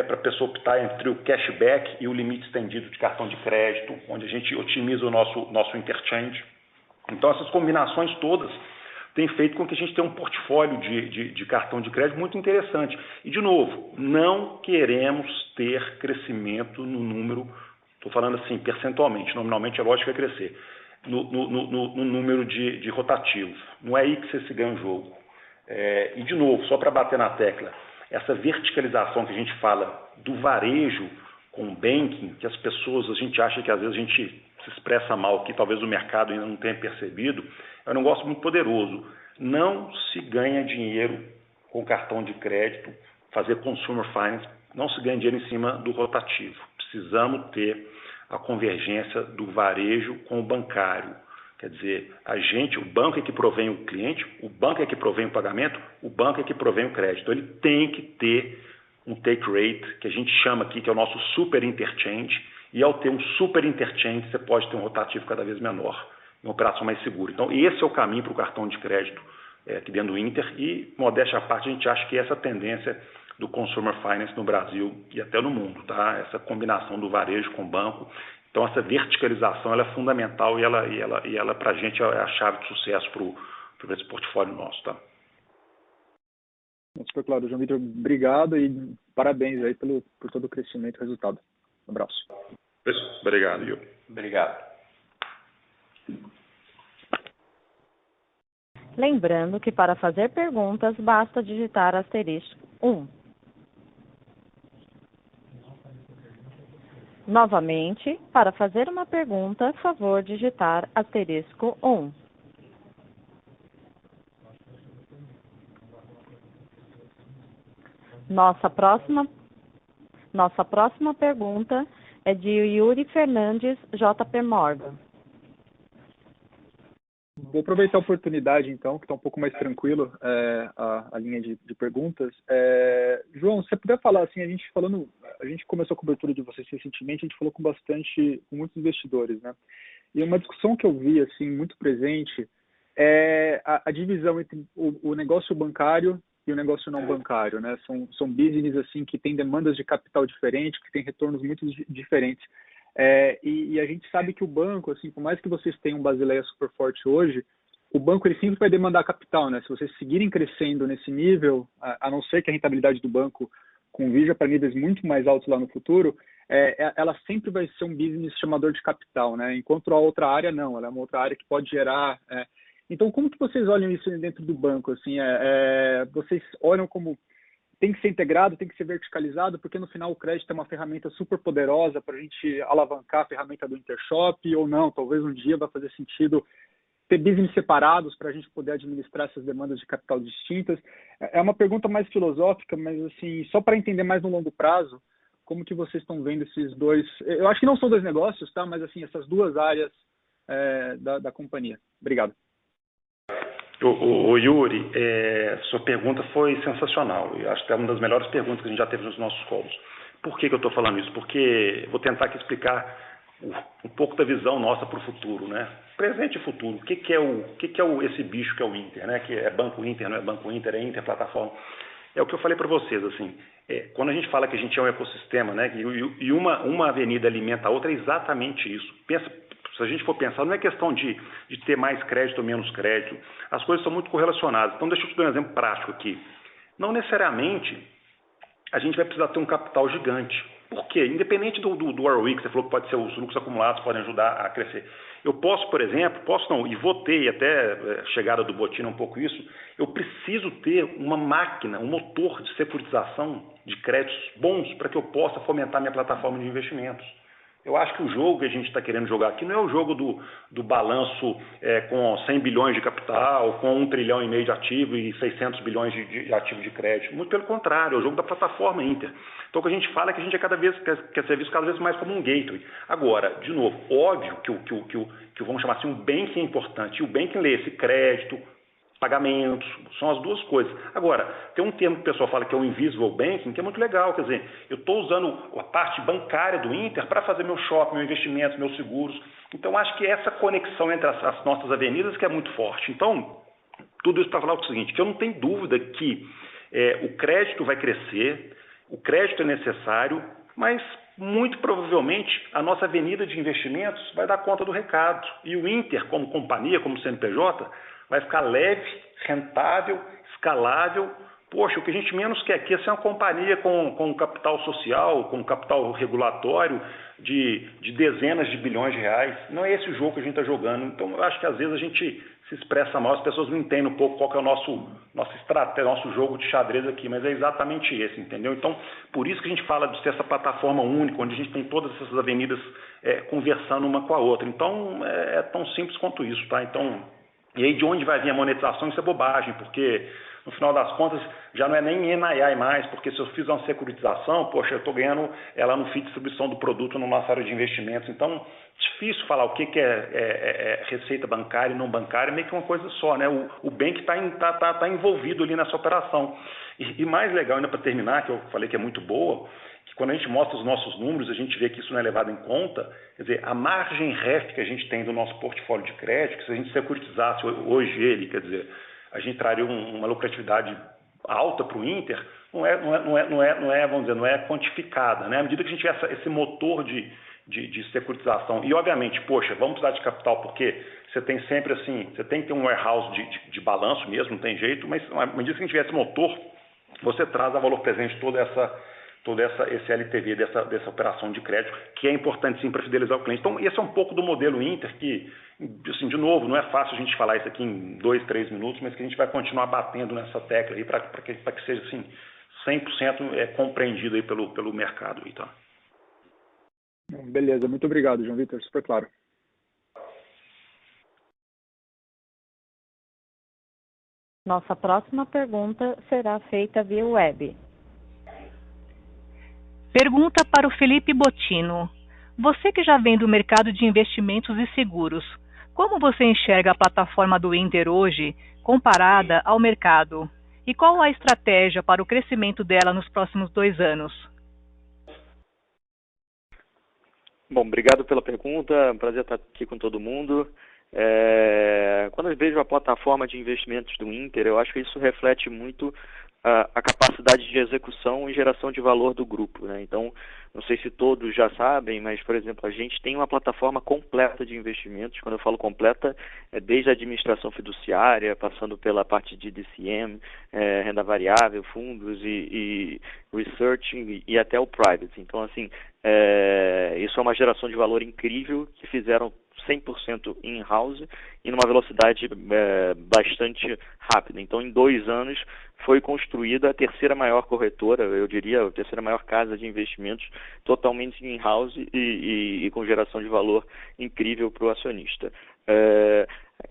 B: para a pessoa optar entre o cashback e o limite estendido de cartão de crédito, onde a gente otimiza o nosso interchange. Então essas combinações todas tem feito com que a gente tenha um portfólio de cartão de crédito muito interessante. E, de novo, não queremos ter crescimento no número, estou falando assim, percentualmente, nominalmente é lógico que vai crescer, no número de rotativos. Não é aí que você se ganha o jogo. E, de novo, só para bater na tecla, essa verticalização que a gente fala do varejo com o banking, que as pessoas, a gente acha que às vezes a gente se expressa mal, que talvez o mercado ainda não tenha percebido, é um negócio muito poderoso. Não se ganha dinheiro com cartão de crédito, fazer consumer finance, não se ganha dinheiro em cima do rotativo. Precisamos ter a convergência do varejo com o bancário. Quer dizer, o banco é que provém o cliente, o banco é que provém o pagamento, o banco é que provém o crédito. Ele tem que ter um take rate, que a gente chama aqui, que é o nosso super interchange, e ao ter um super interchange, você pode ter um rotativo cada vez menor, uma operação mais segura. Então, esse é o caminho para o cartão de crédito aqui dentro do Inter, e, modéstia à parte, a gente acha que essa tendência do consumer finance no Brasil e até no mundo, tá? Essa combinação do varejo com o banco. Então, essa verticalização ela é fundamental e ela para a gente é a chave de sucesso para esse portfólio nosso, tá?
F: Super claro, João Vitor, obrigado e parabéns aí por todo o crescimento e resultado. Um abraço.
B: Obrigado, Yuri.
C: Obrigado.
A: Lembrando que para fazer perguntas basta digitar *1. Novamente, para fazer uma pergunta, favor digitar *1. Nossa próxima pergunta é de Yuri Fernandes, JP Morgan.
F: Vou aproveitar a oportunidade, então, que está um pouco mais tranquilo a linha de perguntas. João, se você puder falar, assim, a gente começou a cobertura de vocês recentemente, a gente falou com muitos investidores, né? E uma discussão que eu vi, assim, muito presente é a divisão entre o negócio bancário e o negócio não bancário, né? São business, assim, que têm demandas de capital diferentes, que têm retornos muito diferentes. E a gente sabe que o banco, assim, por mais que vocês tenham um Basileia super forte hoje, o banco ele sempre vai demandar capital, né? Se vocês seguirem crescendo nesse nível, a não ser que a rentabilidade do banco convirja para níveis muito mais altos lá no futuro, ela sempre vai ser um business chamador de capital, né? Enquanto a outra área não, ela é uma outra área que pode gerar... Então, como que vocês olham isso dentro do banco? Assim, vocês olham como tem que ser integrado, tem que ser verticalizado, porque no final o crédito é uma ferramenta super poderosa para a gente alavancar a ferramenta do Intershop, ou não, talvez um dia vai fazer sentido ter business separados para a gente poder administrar essas demandas de capital distintas. É uma pergunta mais filosófica, mas assim, só para entender mais no longo prazo, como que vocês estão vendo esses dois... Eu acho que não são dois negócios, tá? Mas assim, essas duas áreas da companhia. Obrigado.
B: O Yuri, sua pergunta foi sensacional. Eu acho que é uma das melhores perguntas que a gente já teve nos nossos calls. Por que eu estou falando isso? Porque vou tentar aqui explicar um pouco da visão nossa para o futuro, né? Presente e futuro. O que é esse bicho que é o Inter, né? Que é Banco Inter, não é Banco Inter, é Inter Plataforma. É o que eu falei para vocês, assim. Quando a gente fala que a gente é um ecossistema, né? E uma avenida alimenta a outra, é exatamente isso. Se a gente for pensar, não é questão de ter mais crédito ou menos crédito. As coisas são muito correlacionadas. Então, deixa eu te dar um exemplo prático aqui. Não necessariamente a gente vai precisar ter um capital gigante. Por quê? Independente do ROI, que você falou que pode ser os lucros acumulados, podem ajudar a crescer. Eu posso, por exemplo, e vou ter, e até a chegada do Botina um pouco isso, eu preciso ter uma máquina, um motor de securitização de créditos bons para que eu possa fomentar minha plataforma de investimentos. Eu acho que o jogo que a gente está querendo jogar aqui não é o jogo do balanço com 100 bilhões de capital, com 1,5 trilhão de ativo e 600 bilhões de ativo de crédito. Muito pelo contrário, é o jogo da plataforma Inter. Então, o que a gente fala é que a gente quer ser visto cada vez mais como um gateway. Agora, de novo, óbvio que vamos chamar assim, um banking é importante. E o banking lê esse crédito, pagamentos, são as duas coisas. Agora, tem um termo que o pessoal fala que é o invisible banking, que é muito legal, quer dizer, eu estou usando a parte bancária do Inter para fazer meu shopping, meu investimento, meus seguros. Então, acho que essa conexão entre as nossas avenidas que é muito forte. Então, tudo isso para falar o seguinte, que eu não tenho dúvida que o crédito vai crescer, o crédito é necessário, mas muito provavelmente a nossa avenida de investimentos vai dar conta do recado. E o Inter, como companhia, como CNPJ, vai ficar leve, rentável, escalável, poxa, o que a gente menos quer aqui é ser uma companhia com capital social, com capital regulatório de dezenas de bilhões de reais. Não é esse o jogo que a gente está jogando. Então, eu acho que às vezes a gente se expressa mal, as pessoas não entendem um pouco qual que é o nossa estratégia, nosso jogo de xadrez aqui, mas é exatamente esse, entendeu? Então, por isso que a gente fala de ser essa plataforma única, onde a gente tem todas essas avenidas conversando uma com a outra. Então, é tão simples quanto isso, tá? Então, e aí de onde vai vir a monetização? Isso é bobagem, porque no final das contas já não é nem NII mais, porque se eu fiz uma securitização, poxa, eu estou ganhando ela no FII de distribuição do produto na nossa área de investimentos. Então, difícil falar o que é receita bancária e não bancária, é meio que uma coisa só, né? O bem que está envolvido ali nessa operação. E mais legal ainda para terminar, que eu falei que é muito boa, que quando a gente mostra os nossos números, a gente vê que isso não é levado em conta. Quer dizer, a margem REF que a gente tem do nosso portfólio de crédito, que se a gente securitizasse hoje ele, quer dizer, a gente traria uma lucratividade alta para o Inter, não é, vamos dizer, não é quantificada, né? À medida que a gente tiver esse motor de securitização, e obviamente, poxa, vamos precisar de capital, porque você tem sempre assim, você tem que ter um warehouse de balanço mesmo, não tem jeito, mas à medida que a gente tiver esse motor, você traz a valor presente todo esse LTV dessa operação de crédito, que é importante sim para fidelizar o cliente. Então, esse é um pouco do modelo Inter, que, assim, de novo, não é fácil a gente falar isso aqui em 2, 3 minutos, mas que a gente vai continuar batendo nessa tecla aí para que seja assim, 100% compreendido aí pelo mercado. Aí, tá?
F: Beleza, muito obrigado, João Vitor, super claro.
A: Nossa próxima pergunta será feita via web.
G: Pergunta para o Felipe Bottino. Você que já vem do mercado de investimentos e seguros, como você enxerga a plataforma do Inter hoje comparada ao mercado? E qual a estratégia para o crescimento dela nos próximos 2 anos?
H: Bom, obrigado pela pergunta, é um prazer estar aqui com todo mundo. Quando eu vejo a plataforma de investimentos do Inter, eu acho que isso reflete muito a capacidade de execução e geração de valor do grupo, né? Então, não sei se todos já sabem, mas, por exemplo, a gente tem uma plataforma completa de investimentos. Quando eu falo completa, é desde a administração fiduciária, passando pela parte de DCM, renda variável, fundos e research e até o private. Então, assim, isso é uma geração de valor incrível que fizeram 100% in-house e numa velocidade bastante rápida. Então, em 2 anos, foi construída a terceira maior corretora, eu diria, a terceira maior casa de investimentos, totalmente in-house e com geração de valor incrível para o acionista.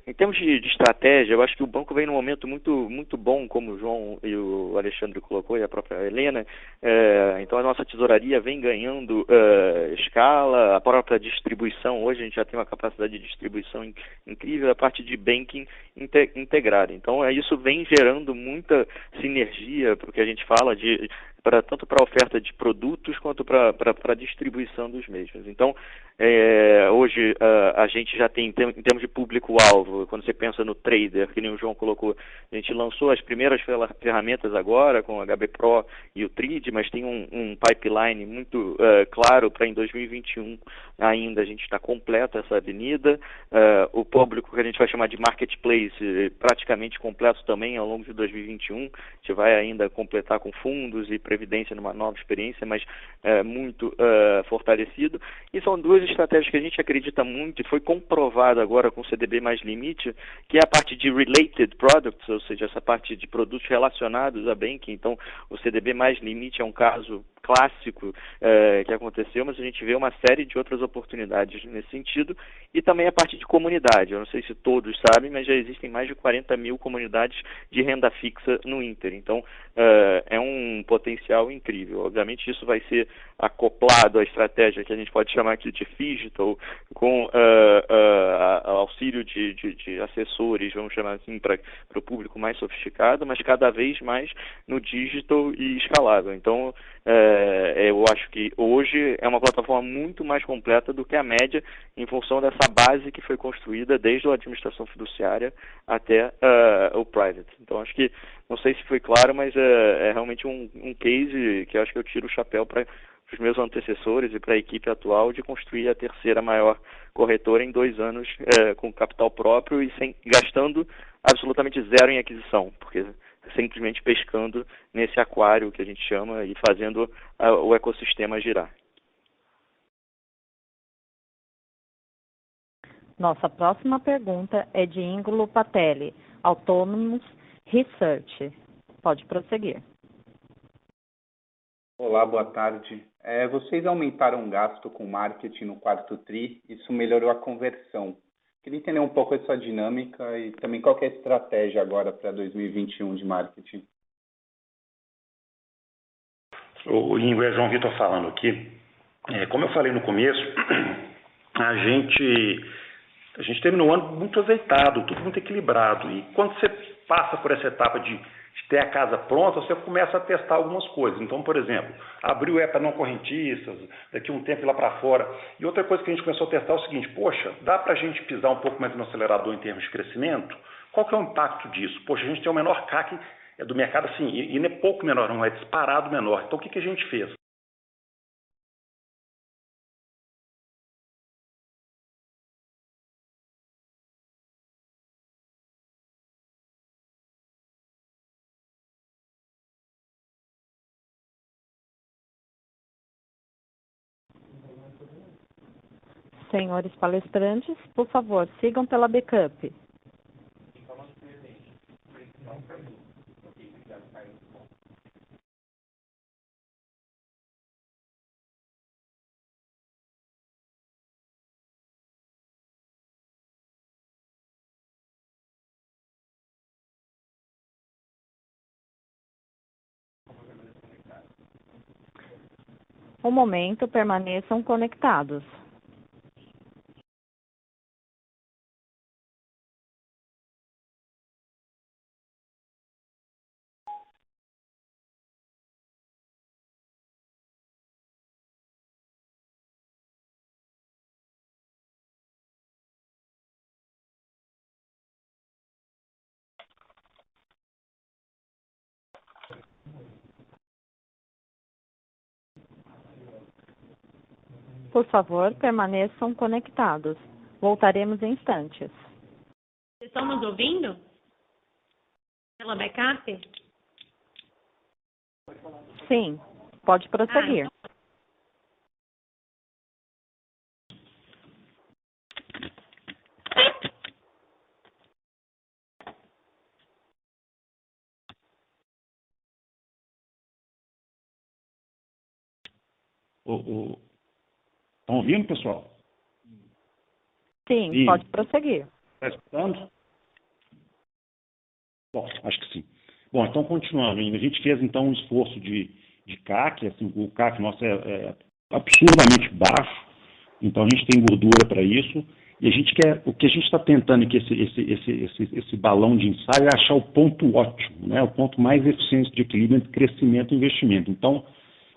H: Em termos de estratégia, eu acho que o banco vem num momento muito bom, como o João e o Alexandre colocou, e a própria Helena. Então, a nossa tesouraria vem ganhando escala, a própria distribuição, hoje a gente já tem uma capacidade de distribuição incrível, a parte de banking integrada. Então, isso vem gerando muita sinergia, porque a gente fala tanto para a oferta de produtos quanto para a distribuição dos mesmos. Então, hoje a gente já tem, em termos de público-alvo, quando você pensa no trader, que nem o João colocou, a gente lançou as primeiras ferramentas agora, com o HB Pro e o TRID, mas tem um pipeline muito claro para em 2021 ainda a gente está completo essa avenida. O público que a gente vai chamar de marketplace, praticamente completo também ao longo de 2021. A gente vai ainda completar com fundos e previdência numa nova experiência, mas muito fortalecido. E são 2 estratégias que a gente acredita muito e foi comprovado agora com o CDB mais limite, que é a parte de related products, ou seja, essa parte de produtos relacionados a banking. Então, o CDB mais limite é um caso clássico que aconteceu, mas a gente vê uma série de outras oportunidades nesse sentido, e também a parte de comunidade. Eu não sei se todos sabem, mas já existem mais de 40 mil comunidades de renda fixa no Inter. Então, é um potencial incrível. Obviamente, isso vai ser acoplado à estratégia que a gente pode chamar aqui de digital, com auxílio de assessores, vamos chamar assim, para o público mais sofisticado, mas cada vez mais no digital e escalável. Então, eu acho que hoje é uma plataforma muito mais completa do que a média, em função dessa base que foi construída desde a administração fiduciária até o private. Então, acho que, não sei se foi claro, mas é realmente um case que eu acho que eu tiro o chapéu para os meus antecessores e para a equipe atual de construir a terceira maior corretora em 2 anos com capital próprio e gastando absolutamente zero em aquisição, porque simplesmente pescando nesse aquário que a gente chama e fazendo o ecossistema girar.
A: Nossa próxima pergunta é de Íngulo Patelli, Autonomous Research. Pode prosseguir.
I: Olá, boa tarde. Vocês aumentaram o gasto com marketing no quarto TRI, isso melhorou a conversão. Queria entender um pouco essa dinâmica e também qual que é a estratégia agora para 2021 de marketing.
B: O Ingo, é João Vitor falando aqui. Como eu falei no começo, a gente terminou o ano muito azeitado, tudo muito equilibrado. E quando você passa por essa etapa de ter a casa pronta, você começa a testar algumas coisas. Então, por exemplo, abrir o app para não correntistas, daqui a um tempo ir lá para fora. E outra coisa que a gente começou a testar é o seguinte: poxa, dá para a gente pisar um pouco mais no acelerador em termos de crescimento? Qual que é o impacto disso? Poxa, a gente tem o menor CAC do mercado, assim, e não é pouco menor, não, é disparado menor. Então, o que a gente fez?
A: Senhores palestrantes, por favor, sigam pela backup. Um momento, permaneçam conectados. Por favor, permaneçam conectados. Voltaremos em instantes.
D: Vocês estão nos ouvindo? Pela backup?
A: Sim, pode prosseguir.
B: Estão ouvindo, pessoal?
A: Sim, pode prosseguir.
B: Está escutando? Bom, acho que sim. Bom, então continuando, a gente fez então um esforço de CAC, assim, o CAC nosso é absurdamente baixo, então a gente tem gordura para isso, e o que a gente está tentando aqui, esse balão de ensaio, é achar o ponto ótimo, né, o ponto mais eficiente de equilíbrio entre crescimento e investimento. Então,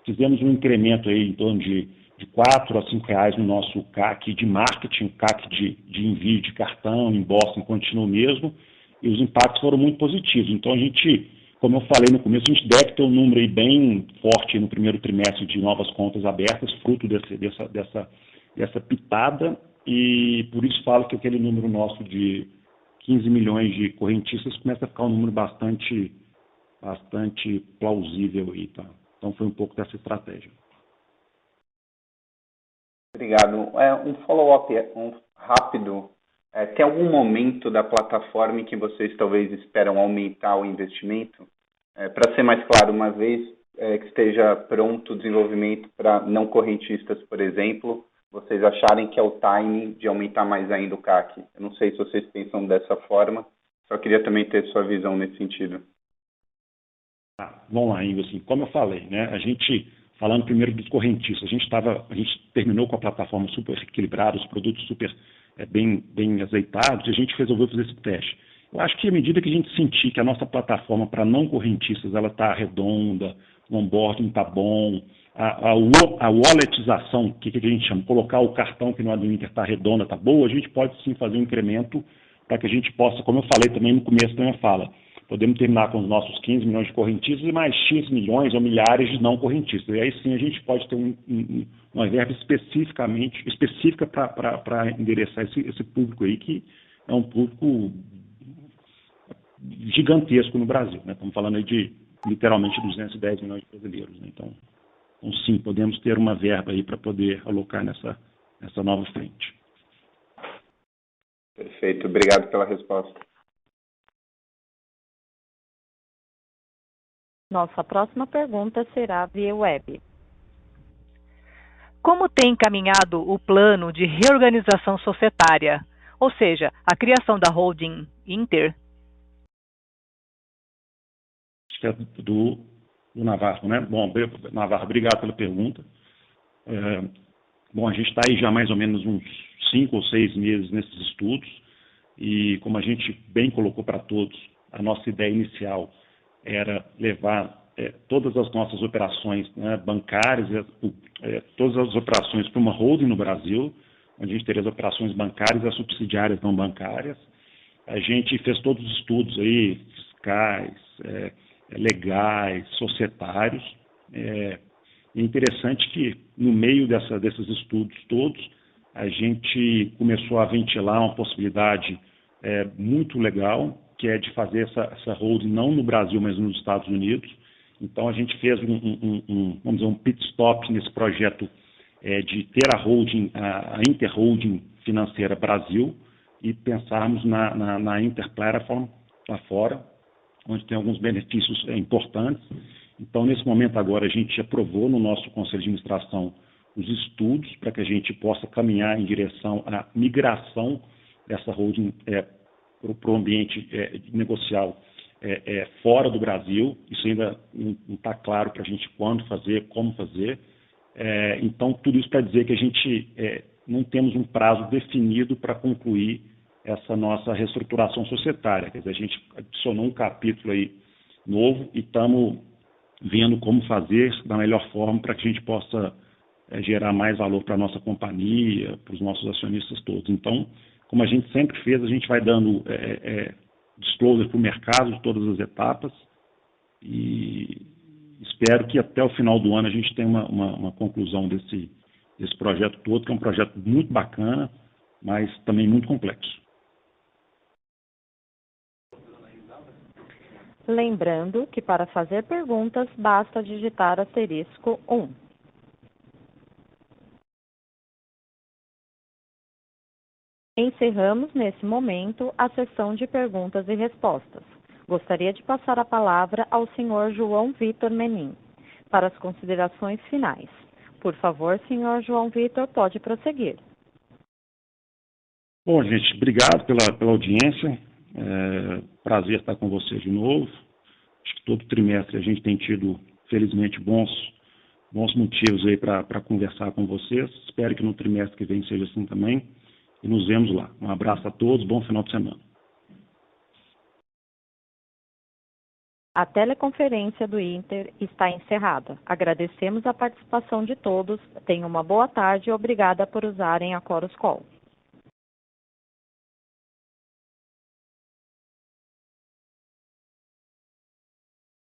B: fizemos um incremento aí em torno de R$4 a R$5 no nosso CAC de marketing, o CAC de envio de cartão, em Boston continua o mesmo, e os impactos foram muito positivos. Então, a gente, como eu falei no começo, a gente deve ter um número aí bem forte no primeiro trimestre de novas contas abertas, fruto dessa pitada, e por isso falo que aquele número nosso de 15 milhões de correntistas começa a ficar um número bastante plausível aí, tá? Então, foi um pouco dessa estratégia.
I: Obrigado. Um follow-up rápido. Tem algum momento da plataforma em que vocês talvez esperam aumentar o investimento? Para ser mais claro, uma vez que esteja pronto o desenvolvimento para não correntistas, por exemplo, vocês acharem que é o timing de aumentar mais ainda o CAC? Eu não sei se vocês pensam dessa forma, só queria também ter sua visão nesse sentido.
B: Vamos lá, Ingo, assim, como eu falei, né, a gente, falando primeiro dos correntistas, a gente terminou com a plataforma super equilibrada, os produtos super bem azeitados, e a gente resolveu fazer esse teste. Eu acho que à medida que a gente sentir que a nossa plataforma para não correntistas ela está redonda, o onboarding está bom, a walletização, que a gente chama, colocar o cartão que não é do Inter está redonda, está boa, a gente pode sim fazer um incremento para que a gente possa, como eu falei também no começo da minha fala, podemos terminar com os nossos 15 milhões de correntistas e mais X milhões ou milhares de não correntistas. E aí sim a gente pode ter uma verba específica para endereçar esse público aí, que é um público gigantesco no Brasil, né? Estamos falando aí de literalmente 210 milhões de brasileiros, né? Então, sim, podemos ter uma verba aí para poder alocar nessa nova frente.
I: Perfeito, obrigado pela resposta.
A: Nossa próxima pergunta será via web.
G: Como tem encaminhado o plano de reorganização societária, ou seja, a criação da holding Inter?
B: Acho que é do Navarro, né? Bom, Navarro, obrigado pela pergunta. Bom, a gente está aí já mais ou menos uns 5 ou 6 meses nesses estudos e, como a gente bem colocou para todos, a nossa ideia inicial era levar todas as nossas operações, né, bancárias, todas as operações para uma holding no Brasil, onde a gente teria as operações bancárias e as subsidiárias não bancárias. A gente fez todos os estudos aí, fiscais, legais, societários. É interessante que, no meio desses estudos todos, a gente começou a ventilar uma possibilidade muito legal, que é de fazer essa holding não no Brasil, mas nos Estados Unidos. Então, a gente fez vamos dizer, um pit stop nesse projeto de ter a holding, a Interholding Financeira Brasil, e pensarmos na Interplatform lá fora, onde tem alguns benefícios importantes. Então, nesse momento agora, a gente aprovou no nosso Conselho de Administração os estudos para que a gente possa caminhar em direção à migração dessa holding para o ambiente negocial fora do Brasil. Isso ainda não está claro para a gente quando fazer, como fazer. Então, tudo isso para dizer que a gente não temos um prazo definido para concluir essa nossa reestruturação societária. Quer dizer, a gente adicionou um capítulo aí novo e estamos vendo como fazer da melhor forma para que a gente possa gerar mais valor para a nossa companhia, para os nossos acionistas todos. Então, como a gente sempre fez, a gente vai dando disclosure para o mercado de todas as etapas e espero que até o final do ano a gente tenha uma conclusão desse projeto todo, que é um projeto muito bacana, mas também muito complexo.
A: Lembrando que para fazer perguntas basta digitar *1. Encerramos nesse momento a sessão de perguntas e respostas. Gostaria de passar a palavra ao senhor João Vitor Menin para as considerações finais. Por favor, senhor João Vitor, pode prosseguir.
B: Bom, gente, obrigado pela audiência. Prazer estar com vocês de novo. Acho que todo trimestre a gente tem tido, felizmente, bons motivos aí para conversar com vocês. Espero que no trimestre que vem seja assim também. E nos vemos lá. Um abraço a todos, bom final de semana.
A: A teleconferência do Inter está encerrada. Agradecemos a participação de todos. Tenham uma boa tarde e obrigada por usarem a Chorus Call.